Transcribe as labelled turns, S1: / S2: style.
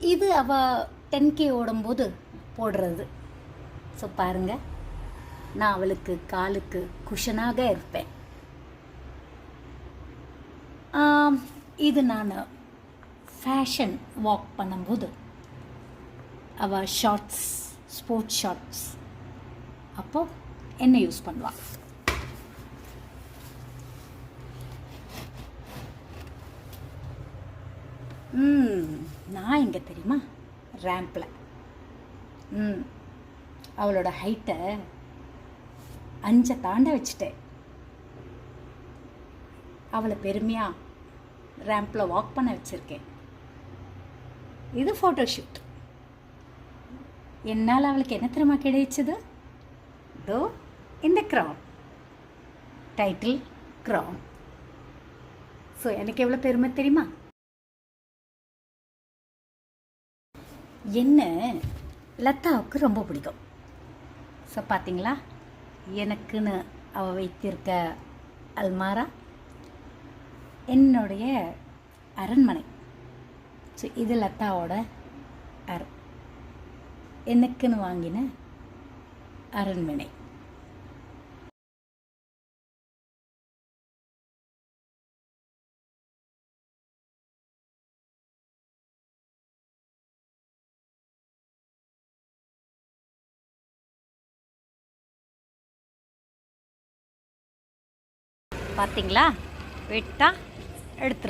S1: இது அவள் 10K ஓடும்போது போடுறது. ஸோ பாருங்கள், நான் அவளுக்கு காலுக்கு குஷனாக இருப்பேன். இது நான் ஃபேஷன் வாக் பண்ணும்போது அவள் ஷார்ட்ஸ், ஸ்போர்ட்ஸ் ஷார்ட்ஸ், அப்போது என்ன யூஸ் பண்ணுவாள். நான் எங்கே தெரியுமா, ரேம்பில். அவளோட ஹைட்டை 5 தாண்ட வச்சுட்டேன். அவளை பெருமையாக ரேம்பில் வாக் பண்ண வச்சுருக்கேன். இது ஃபோட்டோஷூட். என்னால் அவளுக்கு என்ன தெரியுமா கிடைச்சது? இதோ இந்த க்ரௌன், டைட்டில் க்ரௌன். ஸோ எனக்கு எவ்வளோ பெருமை தெரியுமா? என்ன லதாவுக்கு ரொம்ப பிடிக்கும். ஸோ பார்த்தீங்களா, எனக்குன்னு அவள் வைத்திருக்க அல்மாரா என்னுடைய அரண்மனை. ஸோ இது லதாவோட எனக்குன்னு வாங்கின அரண்மனை. பார்த்தீங்களா, வெட்டா எடுத்துரும்.